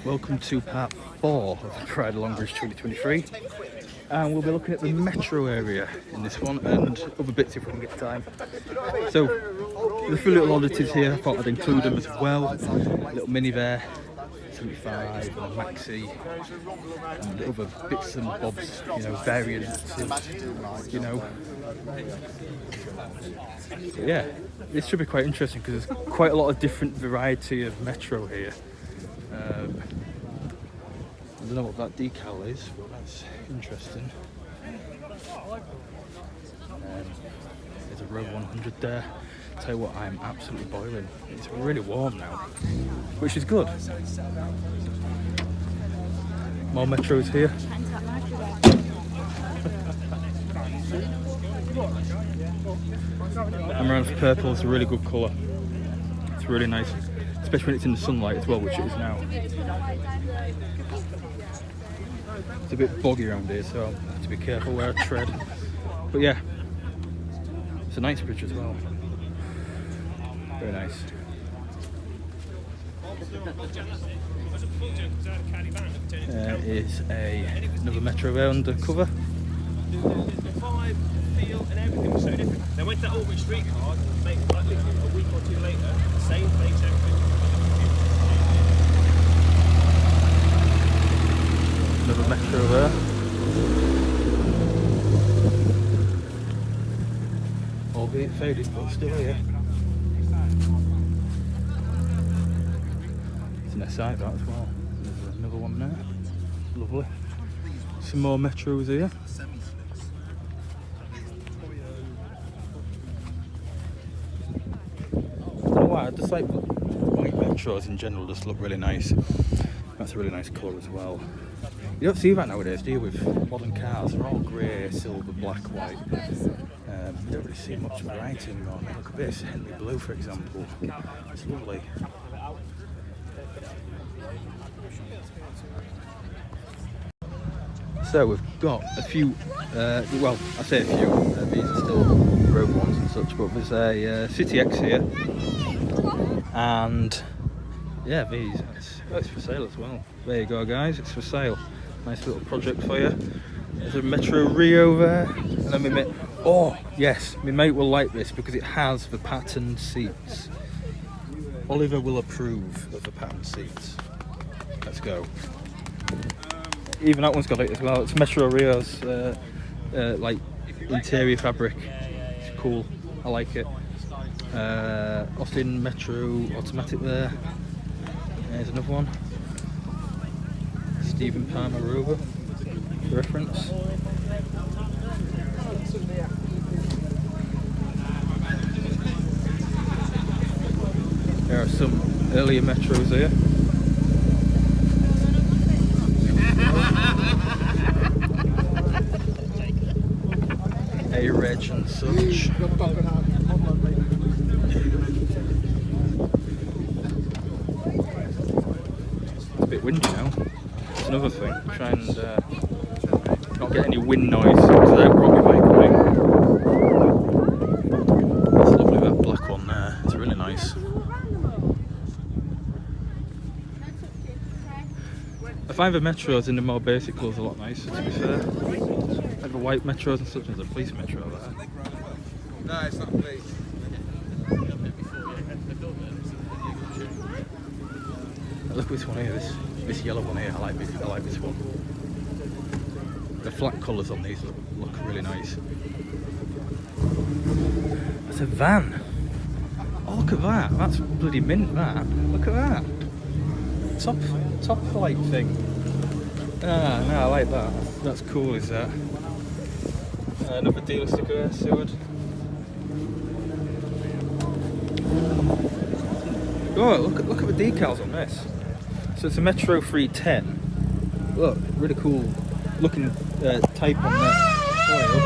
Welcome to part 4 of the Pride of Longbridge 2023, and we'll be looking at the metro area in this one and other bits if we can get time. So, the few little oddities here, I thought I'd include them as well. A little mini there, 75, and a maxi, and the other bits and bobs, you know, variants, you know. But yeah, this should be quite interesting because there's quite a lot of different variety of metro here. I don't know what that decal is, but that's interesting. There's a Row 100 there. Tell you what, I'm absolutely boiling. It's really warm now, which is good. More metros here. Amaranth purple is a really good colour. It's really nice, especially when it's in the sunlight as well, which it is now. It's a bit boggy around here, so I have to be careful where I tread. But yeah, it's a Knightsbridge as well. Very nice. There is another metro there undercover. Feel and everything was so different. Then went to that Longbridge streetcar, like a week or two later, same place, everything. Another metro there. Albeit faded, but still here. It's an SI that as well. There's another one there. Lovely. Some more metros here. I just like white metros in general, just look really nice. That's a really nice colour as well. You don't see that nowadays, do you, with modern cars? They're all grey, silver, black, white. You don't really see much variety anymore. Look at this, Henry Blue for example. It's lovely. So we've got a few, well I say a few, these are still road ones and such, but there's a City X here. And yeah, these, it's for sale as well. There you go guys, it's for sale. Nice little project for you. There's a Metro Rio there. And then my mate, oh yes, my mate will like this because it has the patterned seats. Oliver will approve of the patterned seats. Let's go. Even that one's got it as well. It's Metro Rio's like interior fabric. It's cool, I like it. Austin Metro automatic there. There's another one. Stephen Palmer Rover for reference. There are some earlier metros here. A-Reg and such. It's a bit windy now. That's another thing. Try and not get any wind noise because I brought my bike away. That's lovely, that black one there. It's really nice. I find the metros in the more basic colours a lot nicer, to be fair. Like the white metros and such as a police metro there. No, it's not police. Look at this one here, this yellow one here, I like this one. The flat colours on these look really nice. That's a van. Oh, look at that, that's bloody mint that. Look at that. Top flight thing. Ah, no, I like that. That's cool, is that? Another dealer sticker there, Seward. Oh, look at the decals on this. So it's a Metro 310. Look, really cool looking type on that foil.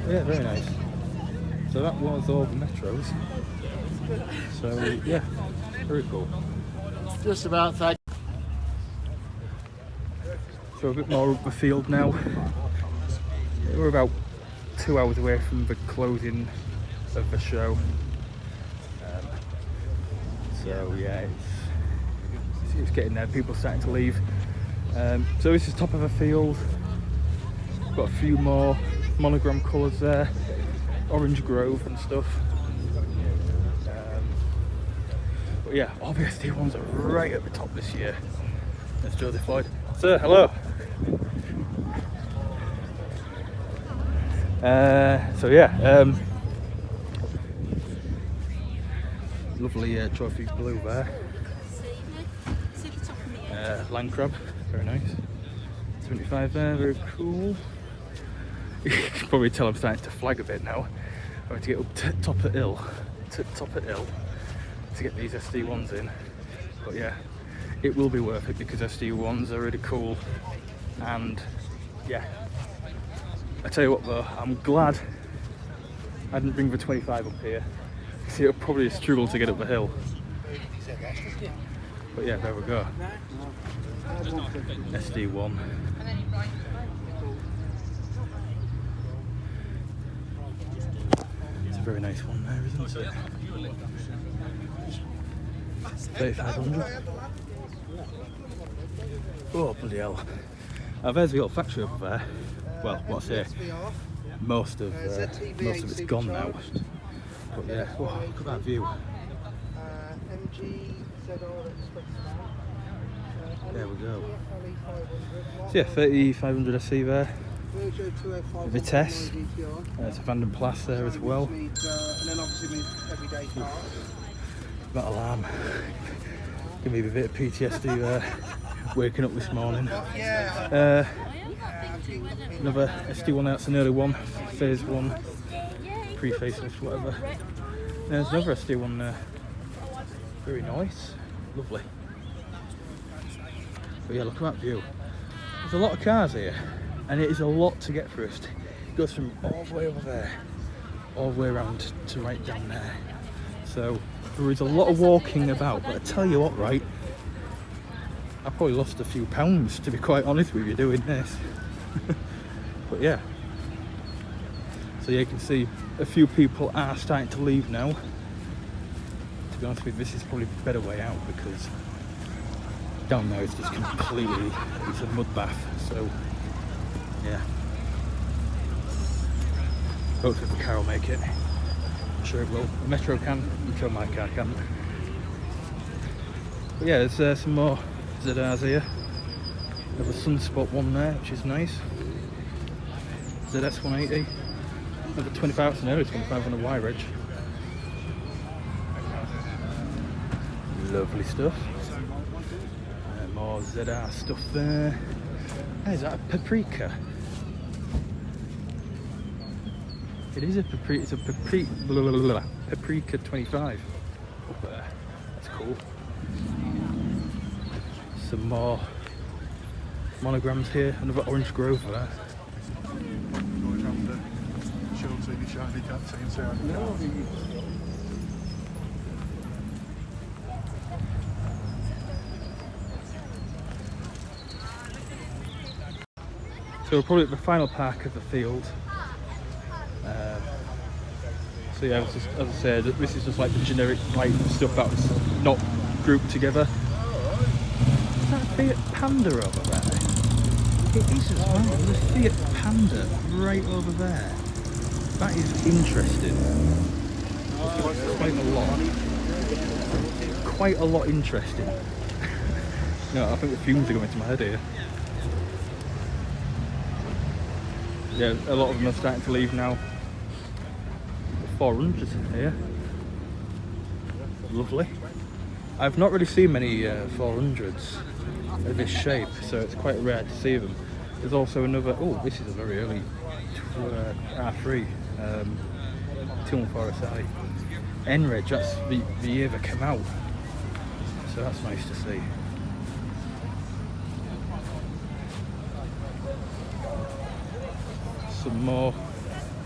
Yeah, very nice. So that was all the metros. So yeah, very cool. Just about that. So a bit more up the field now. We're about 2 hours away from the closing of the show. So yeah, it's getting there. People starting to leave. So this is top of a field. Got a few more monogram colours there, Orange Grove and stuff. But yeah, all the SD ones are right at the top this year. There's Josie Floyd. Sir, hello. So yeah, lovely trophy blue there. Land crab, very nice. 75 there, very cool. You can probably tell I'm starting to flag a bit now. I have to get up to top of hill, to get these SD1s in. But yeah, it will be worth it because SD1s are really cool. And yeah, I tell you what though, I'm glad I didn't bring the 25 up here. See, it'll probably struggle to get up the hill. But yeah, there we go. SD1. It's a very nice one there, isn't it? 3500. Oh bloody hell! There's the old factory over there. Well, what's here? Most of it's gone now. But yeah, oh, look at that view. There we go. So yeah, 3500 SC there. Vitesse. There's a Vanden Plas there as well. That alarm. Give me a bit of PTSD there. Waking up this morning. Another SD1, that's an early one. Phase 1. Pre-facelift, whatever. There's another SD1 there. Very nice. Lovely. But yeah, look at that view. There's a lot of cars here, and it is a lot to get through. It goes from all the way over there, all the way around to right down there. So there is a lot of walking about, but I tell you what, right, I probably lost a few pounds, to be quite honest with you, doing this. But yeah. So yeah, you can see a few people are starting to leave now. To be honest with you, this is probably a better way out because down there it's just completely, it's a mud bath. So yeah, hopefully the car will make it. I'm sure it will. The Metro can, until my car can't. But yeah, there's some more ZRs here. There's a Sunspot one there, which is nice. ZS 180. Another 25, an early 25 on a Y-Reg. Lovely stuff. More ZR stuff there. Hey, is that a Paprika? It is a Paprika. It's a Paprika 25 up there. That's cool. Some more monograms here. Another Orange Grove there. So we're probably at the final park of the field. So yeah, as I said, this is just like the generic white stuff that's not grouped together. Is that a Fiat Panda over there? It is as well. There's a Fiat Panda right over there. That is interesting. Quite a lot interesting. No, I think the fumes are going to my head here. Yeah, a lot of them are starting to leave now. 400s here. Lovely. I've not really seen many 400s of this shape, so it's quite rare to see them. There's also another, oh, this is a very early R3 214 SI. N-Reg, that's the year that came out, so that's nice to see. Some more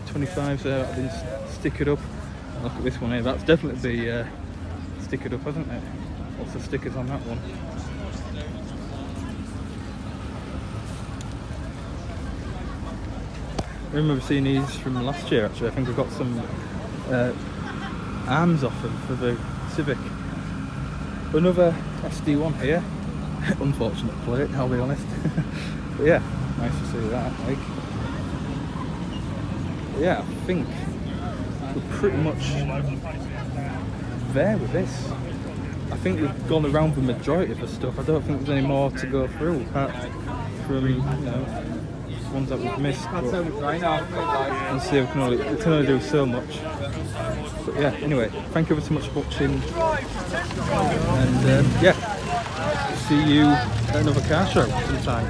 25s there that have been stickered up. Look at this one here, that's definitely stickered up, hasn't it? Lots of stickers on that one. I remember seeing these from last year actually. I think I got some arms off them for the Civic. Another SD1 here. Unfortunate plate, I'll be honest. But yeah, nice to see that. Like, yeah, I think we're pretty much there with this. I think we've gone around the majority of the stuff. I don't think there's any more to go through apart from, you know, ones that we've missed. But see, we can only do so much. But yeah, anyway, thank you ever so much for watching. And yeah, see you at another car show sometime.